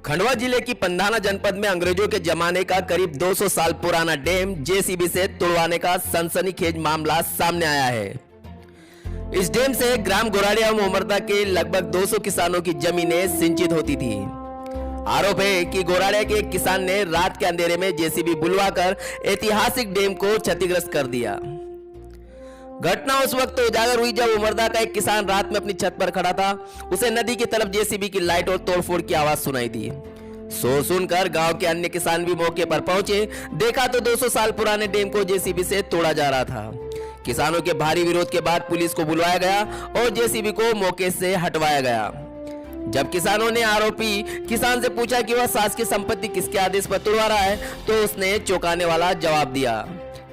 खंडवा जिले की पंधाना जनपद में अंग्रेजों के जमाने का करीब 200 साल पुराना डैम जेसीबी से तुड़वाने का सनसनीखेज मामला सामने आया है। इस डैम से ग्राम गोराड़िया एवं उमरदा के लगभग 200 किसानों की जमीनें सिंचित होती थी। आरोप है कि गोराड़िया के एक किसान ने रात के अंधेरे में जेसीबी बुलवाकर ऐतिहासिक डैम को क्षतिग्रस्त कर दिया। घटना उस वक्त उजागर हुई जब उमरदा का एक किसान रात में अपनी छत पर खड़ा था। उसे नदी की तरफ जेसीबी की लाइट और तोड़फोड़ की आवाज सुनाई दी। शोर सुनकर गांव के अन्य किसान भी मौके पर पहुंचे। देखा तो 200 साल पुराने डैम को जेसीबी से तोड़ा जा रहा था। किसानों के भारी विरोध के बाद पुलिस को बुलवाया गया और जेसीबी को मौके से हटवाया गया। जब किसानों ने आरोपी किसान से पूछा कि वह शासकीय संपत्ति किसके आदेश पर तुड़वा रहा है, तो उसने चौंकाने वाला जवाब दिया।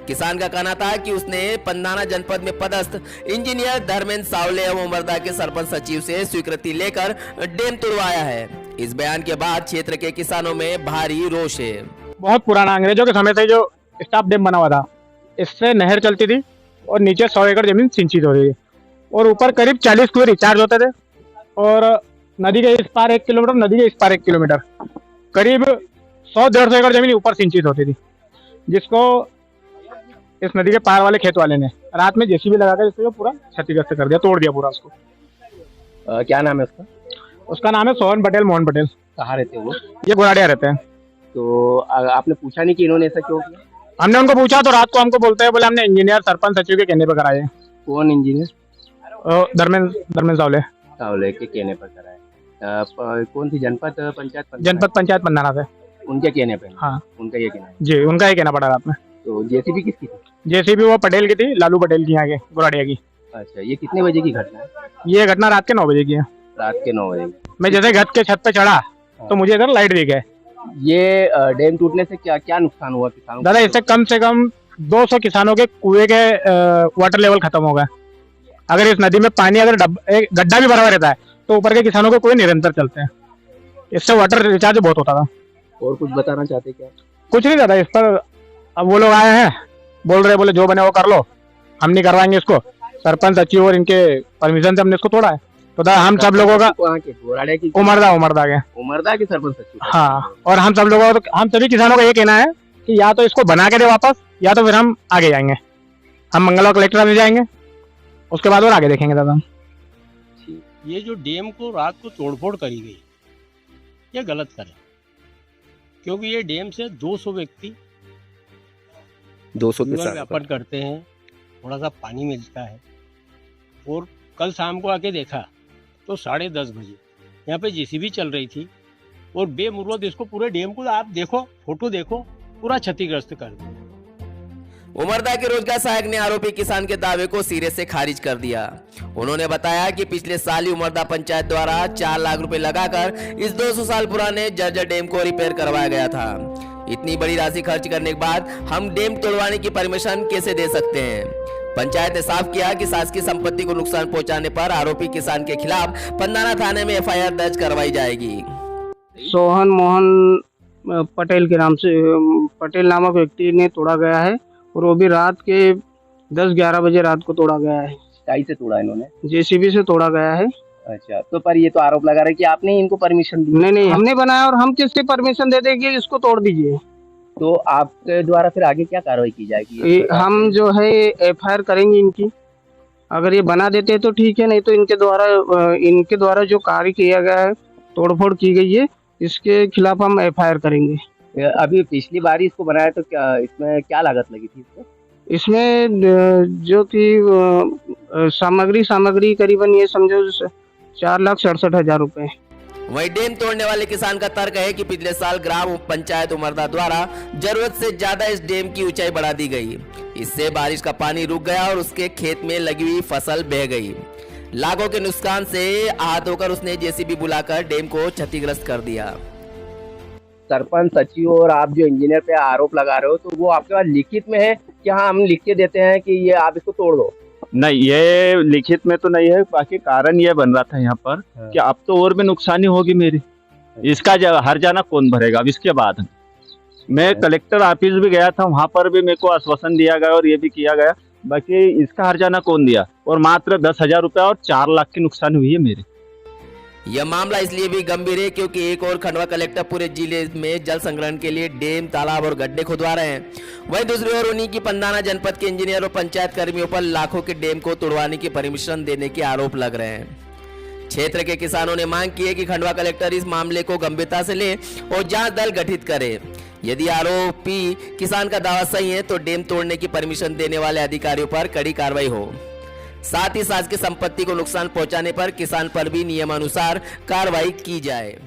किसान का कहना था कि उसने पंधाना जनपद में पदस्थ इंजीनियर धर्मेंद्र सावले एवं उमरदा के सरपंच सचिव से स्वीकृति लेकर डैम तुड़वाया है। इस बयान के बाद क्षेत्र के किसानों में भारी रोष है। बहुत पुराना अंग्रेजों के समय से जो स्टाफ डैम बना हुआ था, इससे नहर चलती थी और नीचे 100 एकड़ जमीन सिंचित होती थी और ऊपर करीब 40 कुएं रिचार्ज होते थे और नदी के इस पार 1 किलोमीटर, नदी के इस पार 1 किलोमीटर, करीब 100-150 एकड़ जमीन ऊपर सिंचित होती थी, जिसको इस नदी के पार वाले खेत वाले ने रात में जेसीबी लगाकर इसको पूरा क्षतिग्रस्त कर दिया, तोड़ दिया पूरा उसको। क्या नाम है उसका? उसका नाम है सोहन पटेल, मोहन पटेल। कहाँ रहते हैं वो? ये गोराड़िया रहते हैं। तो आपने पूछा नहीं कि इन्होंने ऐसा क्यों किया? हमने उनको पूछा तो रात को हमको बोलते हैं, बोले हमने इंजीनियर सरपंच सचिव के कहने पर कराए। कौन इंजीनियर? धर्मेंद्र सावले। सावले के कहने पर कराए। कौन सी जनपद पंचायत पंधाना से। उनके कहने पे? हाँ, उनका ये कहना है। जी, उनका ही कहना पड़ा रात में। तो जेसीबी किसकी थी? जेसीबी वो पटेल की थी, लालू पटेल की, यहाँ के गोराड़िया की। अच्छा, ये कितने बजे की घटना है? ये घटना रात के 9 बजे की है। रात के 9 बजे। मैं जैसे घर के छत पे चढ़ा तो मुझे इधर लाइट दिख गए। ये डैम टूटने से क्या क्या नुकसान हुआ किसानों को? दादा, इससे कम से कम 200 किसानों के कुएं के वाटर लेवल खत्म हो गए। अगर इस नदी में पानी अगर एक गड्ढा भी भरा हुआ रहता है तो ऊपर के किसानों के कुएं निरंतर चलते हैं। इससे वाटर रिचार्ज बहुत होता था। और कुछ बताना चाहते क्या? कुछ नहीं दादा, इस पर अब वो लोग आए हैं, बोल रहे, बोले जो बने वो कर लो, हम नहीं करवाएंगे इसको। सरपंच सचिव और इनके परमिशन से हमने इसको तोड़ा है। तो दादा हम सब लोगों का गोराड़िया की उमरदा के सरपंच सचिव। हाँ, और हम सभी किसानों का ये कहना है कि या तो इसको बना के दे वापस, या तो फिर हम आगे जाएंगे। हम मंगलवार कलेक्टर ऑफिस जाएंगे, उसके बाद और आगे देखेंगे दादा। ये जो डैम को रात को तोड़फोड़ करी गई, ये गलत करे, क्योंकि ये डैम से 200 व्यक्ति 200 जीवन व्यापन करते हैं, थोड़ा सा पानी मिलता है। और कल शाम को आके देखा तो 10:30 बजे यहाँ पे जेसीबी चल रही थी और बेमुरवत इसको पूरे डैम को आप देखो, फोटो देखो, पूरा क्षतिग्रस्त कर दिया। उमरदा के रोजगार सहायक ने आरोपी किसान के दावे को सिरे से खारिज कर दिया। उन्होंने बताया कि पिछले साल ही उमरदा पंचायत द्वारा 4 लाख रुपए लगाकर इस 200 साल पुराने जर्जर डैम को रिपेयर करवाया गया था। इतनी बड़ी राशि खर्च करने के बाद हम डैम तोड़वाने की परमिशन कैसे दे सकते हैं? पंचायत ने साफ किया कि शासकीय संपत्ति को नुकसान पहुंचाने पर आरोपी किसान के खिलाफ पंधाना थाने में एफआईआर दर्ज करवाई जाएगी। सोहन मोहन पटेल के नाम से, पटेल नामक व्यक्ति ने तोड़ा गया है और वो भी रात के 10-11 बजे रात को तोड़ा गया है। काई से तोड़ा इन्होंने? जेसीबी से तोड़ा गया है। अच्छा, तो पर ये तो आरोप लगा रहे कि आपने इनको परमिशन दी? नहीं, हमने बनाया और हम किससे परमिशन दे दें कि इसको तोड़ दीजिए? तो आपके द्वारा फिर आगे क्या कार्रवाई की जाएगी? हम जो है एफआईआर करेंगे इनकी। अगर ये बना देते तो ठीक है, नहीं तो इनके द्वारा जो कार्य किया गया है, तोड़फोड़ की गई है, इसके खिलाफ हम एफआईआर करेंगे। अभी पिछली बार इसको बनाया तो क्या इसमें क्या लागत लगी थी इसको? इसमें जो कि सामग्री करीबन ये समझो 4,67,000 रुपए। वही डैम तोड़ने वाले किसान का तर्क है कि पिछले साल ग्राम पंचायत उमरदा द्वारा जरूरत से ज्यादा इस डैम की ऊंचाई बढ़ा दी गई। इससे बारिश का पानी रुक गया और उसके खेत में लगी हुई फसल बह गई। लाखों के नुकसान से आहत होकर उसने जेसीबी बुलाकर डैम को क्षतिग्रस्त कर दिया। सरपंच सचिव और आप जो इंजीनियर पे आरोप लगा रहे हो, तो वो आपके पास लिखित में है कि हाँ हम लिख के देते हैं कि ये आप इसको तोड़ दो? नहीं, ये लिखित में तो नहीं है। बाकी कारण ये बन रहा था यहाँ पर कि अब तो और भी नुकसानी होगी मेरी, इसका हर जाना कौन भरेगा? अब इसके बाद मैं कलेक्टर ऑफिस भी गया था, वहाँ पर भी मेरे को आश्वासन दिया गया और ये भी किया गया, बाकी इसका हर जाना कौन दिया? और मात्र 10,000 रुपया और 4 लाख की नुकसान हुई है मेरी। यह मामला इसलिए भी गंभीर है क्योंकि एक और खंडवा कलेक्टर पूरे जिले में जल संग्रहण के लिए डैम, तालाब और गड्ढे खुदवा रहे हैं। वहीं दूसरी ओर उन्हीं की पंडाना जनपद के इंजीनियर और पंचायत कर्मियों पर लाखों के डैम को तोड़वाने की परमिशन देने के आरोप लग रहे हैं। क्षेत्र के किसानों ने मांग की है कि खंडवा कलेक्टर इस मामले को गंभीरता से ले और जांच दल गठित करे। यदि आरोपी किसान का दावा सही है तो डैम तोड़ने की परमिशन देने वाले अधिकारियों पर कड़ी कार्रवाई हो। साथ ही शासकीय संपत्ति को नुकसान पहुंचाने पर किसान पर भी नियमानुसार कार्रवाई की जाए।